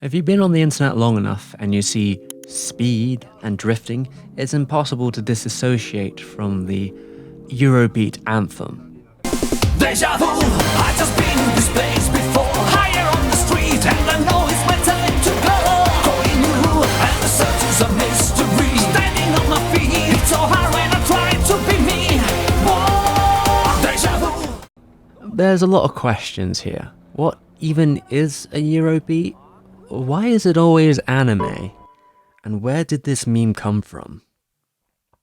If you've been on the internet long enough and you see speed and drifting, it's impossible to disassociate from the Eurobeat anthem. Deja vu, I just been in this place before. Higher on the street and I know it's my time to go. Going new and the searches of mystery. Standing on my feet, it's so hard when I try to be me. Whoa, deja vu. There's a lot of questions here. What even is a Eurobeat? Why is it always anime? And where did this meme come from?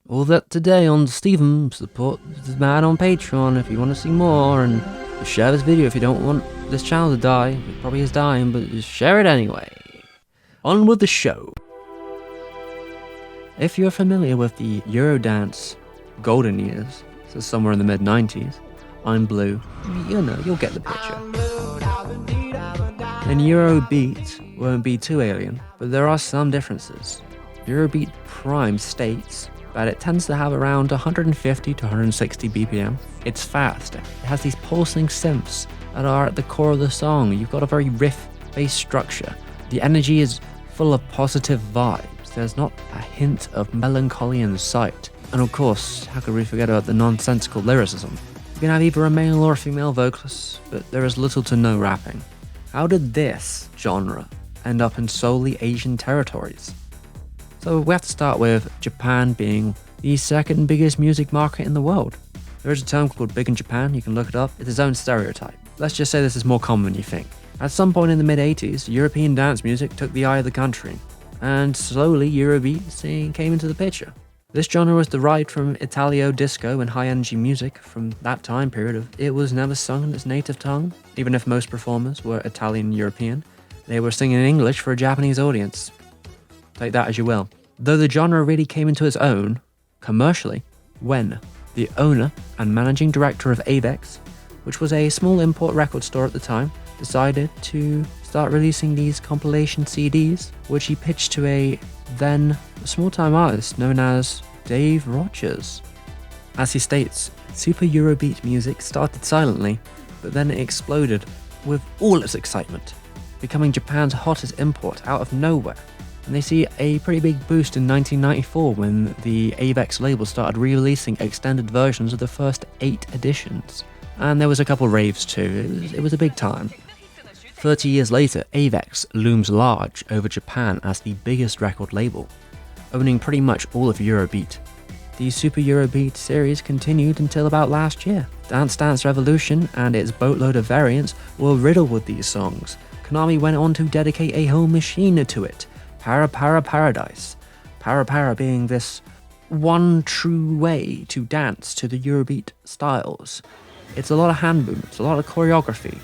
All that today on STEVEM. Support this man on Patreon if you want to see more, and share this video if you don't want this channel to die. It probably is dying, but just share it anyway. On with the show. If you're familiar with the Eurodance golden years, so somewhere in the mid-90s, I'm blue, you'll get the picture. And Eurobeat won't be too alien, but there are some differences. Eurobeat Prime states that it tends to have around 150 to 160 BPM. It's fast, it has these pulsing synths that are at the core of the song. You've got a very riff-based structure. The energy is full of positive vibes. There's not a hint of melancholy in sight. And of course, how could we forget about the nonsensical lyricism? You can have either a male or a female vocalist, but there is little to no rapping. How did this genre end up in solely Asian territories? So we have to start with Japan being the second biggest music market in the world. There is a term called big in Japan, you can look it up. It's its own stereotype. Let's just say this is more common than you think. At some point in the mid-80s, European dance music took the eye of the country, and slowly Eurobeat scene came into the picture. This genre was derived from Italio disco and high-energy music from that time period. It was never sung in its native tongue. Even if most performers were Italian and European, they were singing in English for a Japanese audience. Take that as you will. Though the genre really came into its own, commercially, when the owner and managing director of Avex, which was a small import record store at the time, decided to start releasing these compilation CDs, which he pitched to a then small-time artist known as Dave Rogers. As he states, Super Eurobeat music started silently, but then it exploded with all its excitement, becoming Japan's hottest import out of nowhere. And they see a pretty big boost in 1994 when the Avex label started re-releasing extended versions of the first 8 editions. And there was a couple raves too, it was a big time. 30 years later, Avex looms large over Japan as the biggest record label, owning pretty much all of Eurobeat. The Super Eurobeat series continued until about last year. Dance Dance Revolution and its boatload of variants were riddled with these songs. Konami went on to dedicate a whole machine to it. Para Para Paradise. Para Para being this one true way to dance to the Eurobeat styles. It's a lot of hand movements, a lot of choreography,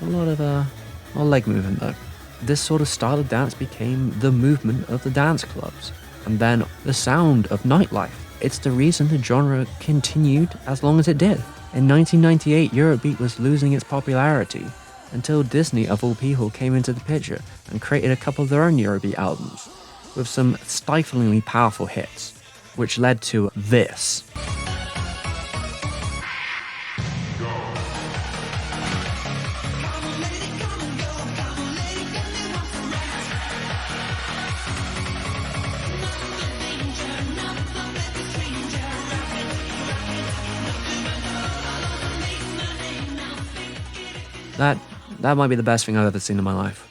a lot of leg movement though. This sort of style of dance became the movement of the dance clubs, and then the sound of nightlife. It's the reason the genre continued as long as it did. In 1998, Eurobeat was losing its popularity, until Disney, of all people, came into the picture and created a couple of their own Eurobeat albums, with some stiflingly powerful hits, which led to this. That might be the best thing I've ever seen in my life.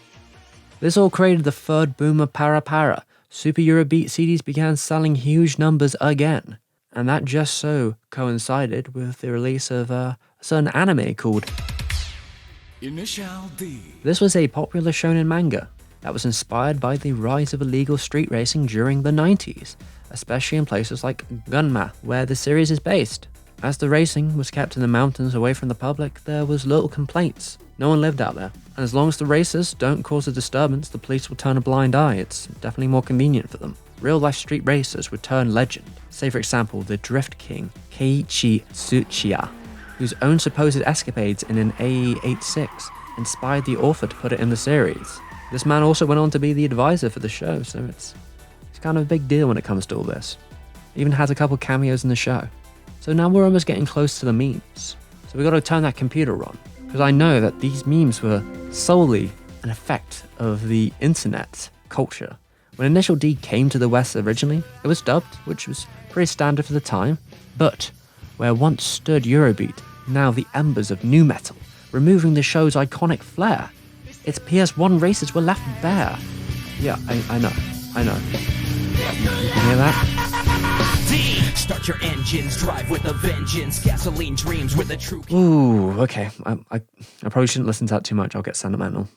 This all created the third boom of Para Para. Super Eurobeat CDs began selling huge numbers again, and that just so coincided with the release of a certain anime called Initial D. This was a popular shonen manga that was inspired by the rise of illegal street racing during the 90s, especially in places like Gunma, where the series is based. As the racing was kept in the mountains away from the public, there was little complaints. No one lived out there. And as long as the racers don't cause a disturbance, the police will turn a blind eye. It's definitely more convenient for them. Real-life street racers would turn legend. Say for example, the Drift King, Keiichi Tsuchiya, whose own supposed escapades in an AE86 inspired the author to put it in the series. This man also went on to be the advisor for the show, so it's kind of a big deal when it comes to all this. Even has a couple cameos in the show. So now we're almost getting close to the memes. So we got to turn that computer on, because I know that these memes were solely an effect of the internet culture. When Initial D came to the West originally, it was dubbed, which was pretty standard for the time, but where once stood Eurobeat, now the embers of nu metal, removing the show's iconic flair. Its PS1 races were left bare. Yeah, I know. You can hear that? D, start your engines, drive with a vengeance, gasoline dreams with a true... Ooh, okay. I probably shouldn't listen to that too much, I'll get sentimental.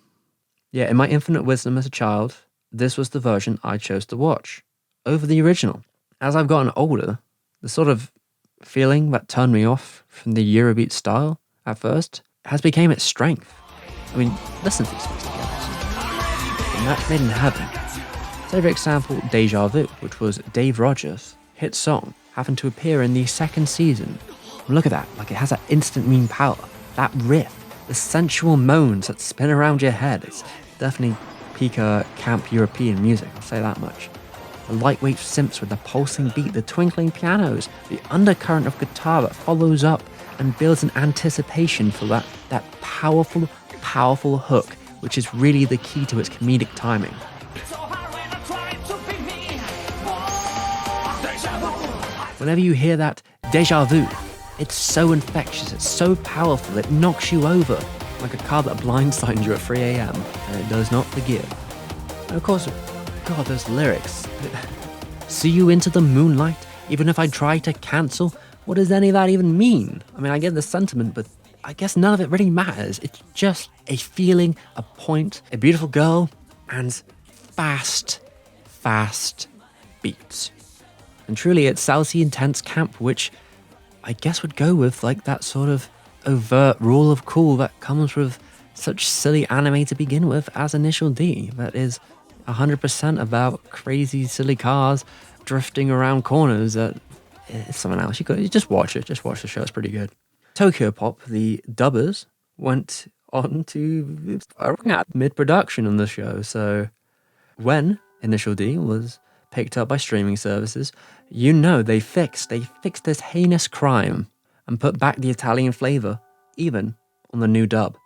Yeah, in my infinite wisdom as a child, this was the version I chose to watch, over the original. As I've gotten older, the sort of feeling that turned me off from the Eurobeat style at first has become its strength. I mean, listen to these things together. A match made in heaven. Say for example, Deja Vu, which was Dave Rogers' hit song, happened to appear in the second season. And look at that, like it has that instant meme power. That riff, the sensual moans that spin around your head. It's definitely peak camp European music, I'll say that much. The lightweight synths with the pulsing beat, the twinkling pianos, the undercurrent of guitar that follows up and builds an anticipation for that powerful hook, which is really the key to its comedic timing. Whenever you hear that Deja Vu, it's so infectious, it's so powerful, it knocks you over like a car that blindsides you at 3 a.m. and it does not forgive. And of course, God, those lyrics. See you into the moonlight, even if I try to cancel. What does any of that even mean? I mean, I get the sentiment, but I guess none of it really matters. It's just a feeling, a point, a beautiful girl, and fast beats. And truly, it's Salty Intense Camp, which I guess would go with like that sort of overt rule of cool that comes with such silly anime to begin with as Initial D. That is 100% about crazy, silly cars drifting around corners. It's something else. You just watch it. Just watch the show. It's pretty good. Tokyo Pop, the dubbers, went on to mid-production on the show. So when Initial D was picked up by streaming services, you know they fixed this heinous crime and put back the Italian flavor, even on the new dub.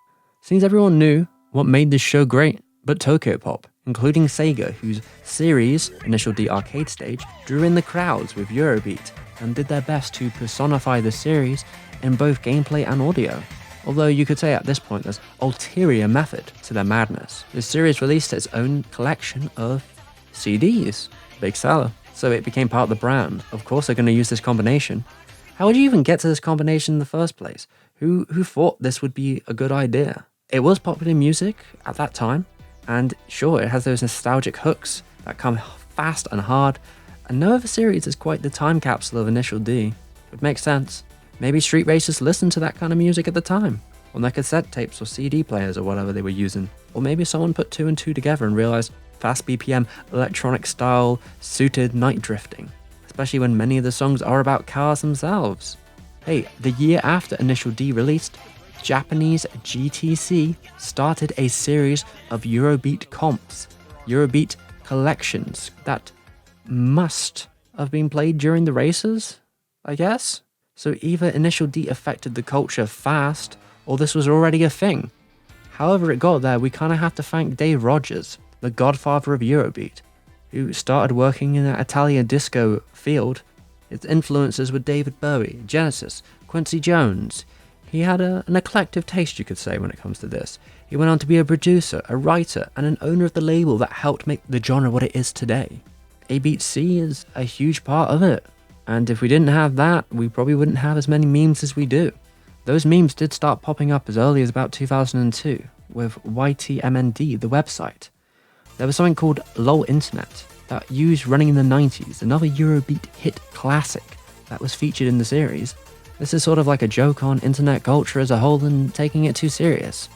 Seems everyone knew what made this show great, but Tokyo Pop, including Sega, whose series, Initial D Arcade Stage, drew in the crowds with Eurobeat and did their best to personify the series in both gameplay and audio. Although you could say at this point there's ulterior method to their madness. The series released its own collection of CDs, big seller, so it became part of the brand. Of course they're going to use this combination. How would you even get to this combination in the first place? Who thought this would be a good idea? It was popular music at that time, and sure, it has those nostalgic hooks that come fast and hard, and no other series is quite the time capsule of Initial D. It makes sense. Maybe street racers listened to that kind of music at the time, on their cassette tapes or CD players or whatever they were using. Or maybe someone put two and two together and realized fast BPM, electronic style, suited night drifting, especially when many of the songs are about cars themselves. Hey, the year after Initial D released, Japanese GTC started a series of Eurobeat comps, Eurobeat collections that must have been played during the races, I guess? So either Initial D affected the culture fast, or this was already a thing. However it got there, we kind of have to thank Dave Rogers, the Godfather of Eurobeat, who started working in that Italian disco field. His influences were David Bowie, Genesis, Quincy Jones. He had an eclectic taste, you could say, when it comes to this. He went on to be a producer, a writer, and an owner of the label that helped make the genre what it is today. A-Beat C is a huge part of it. And if we didn't have that, we probably wouldn't have as many memes as we do. Those memes did start popping up as early as about 2002, with YTMND, the website. There was something called LOL Internet that used Running in the 90s, another Eurobeat hit classic that was featured in the series. This is sort of like a joke on internet culture as a whole and taking it too serious.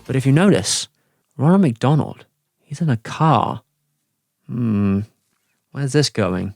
But if you notice, Ronald McDonald, he's in a car. Where's this going?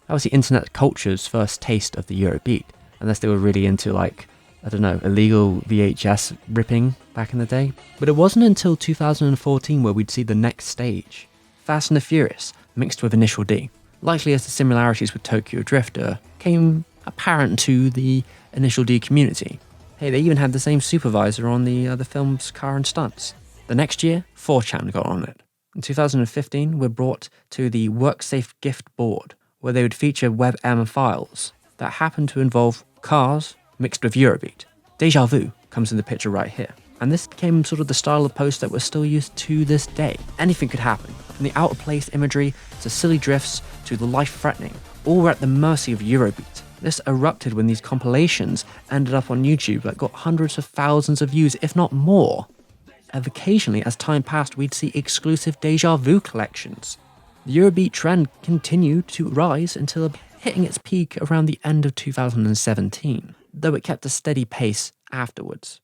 That was the internet culture's first taste of the Eurobeat, unless they were really into like, I don't know, illegal VHS ripping back in the day. But it wasn't until 2014 where we'd see the next stage, Fast and the Furious, mixed with Initial D. Likely as the similarities with Tokyo Drifter came apparent to the Initial D community. Hey, they even had the same supervisor on the film's Car and Stunts. The next year, 4chan got on it. In 2015, we're brought to the WorkSafe gift board, where they would feature WebM files that happen to involve cars mixed with Eurobeat. Deja Vu comes in the picture right here. And this became sort of the style of post that was still used to this day. Anything could happen, from the out-of-place imagery to silly drifts to the life-threatening. All were at the mercy of Eurobeat. This erupted when these compilations ended up on YouTube that got hundreds of thousands of views, if not more. And occasionally, as time passed, we'd see exclusive Deja Vu collections. The Eurobeat trend continued to rise until hitting its peak around the end of 2017, though it kept a steady pace afterwards.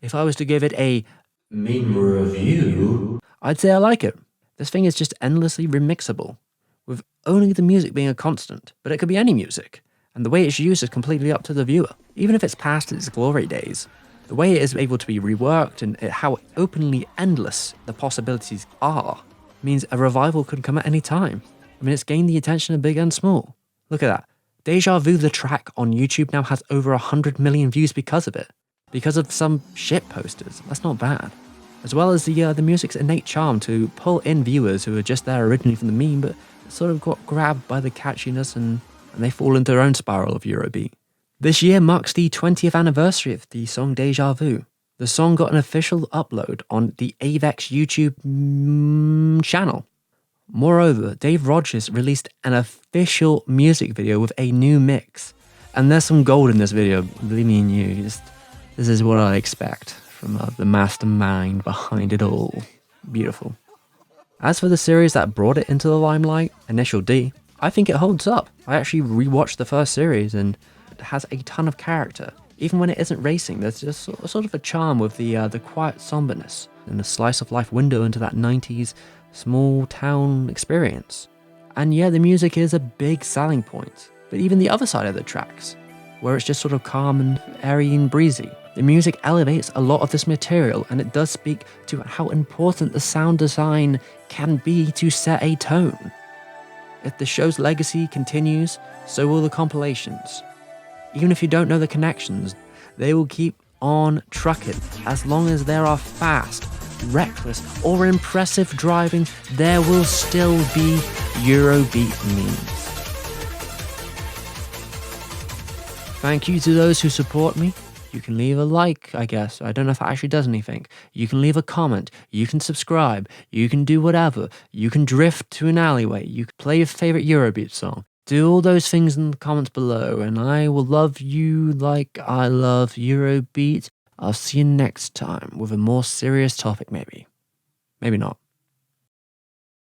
If I was to give it a meme review, I'd say I like it. This thing is just endlessly remixable, with only the music being a constant, but it could be any music, and the way it's used is completely up to the viewer. Even if it's past its glory days, the way it is able to be reworked and how openly endless the possibilities are means a revival could come at any time. I mean, it's gained the attention of big and small. Look at that. Deja Vu the track on YouTube now has over 100 million views because of it. Because of some shit posters. That's not bad. As well as the music's innate charm to pull in viewers who were just there originally from the meme, but sort of got grabbed by the catchiness and they fall into their own spiral of Eurobeat. This year marks the 20th anniversary of the song Deja Vu. The song got an official upload on the Avex YouTube channel. Moreover, Dave Rogers released an official music video with a new mix. And there's some gold in this video, believe me and you. This is what I expect from the mastermind behind it all. Beautiful. As for the series that brought it into the limelight, Initial D, I think it holds up. I actually rewatched the first series and it has a ton of character. Even when it isn't racing, there's just sort of a charm with the quiet somberness and the slice of life window into that 90s small town experience. And yeah, the music is a big selling point, but even the other side of the tracks, where it's just sort of calm and airy and breezy. The music elevates a lot of this material, and it does speak to how important the sound design can be to set a tone. If the show's legacy continues, so will the compilations. Even if you don't know the connections, they will keep on trucking. As long as there are fast, reckless, or impressive driving, there will still be Eurobeat memes. Thank you to those who support me. You can leave a like, I guess. I don't know if it actually does anything. You can leave a comment. You can subscribe. You can do whatever. You can drift to an alleyway. You can play your favorite Eurobeat song. Do all those things in the comments below, and I will love you like I love Eurobeat. I'll see you next time with a more serious topic, maybe. Maybe not.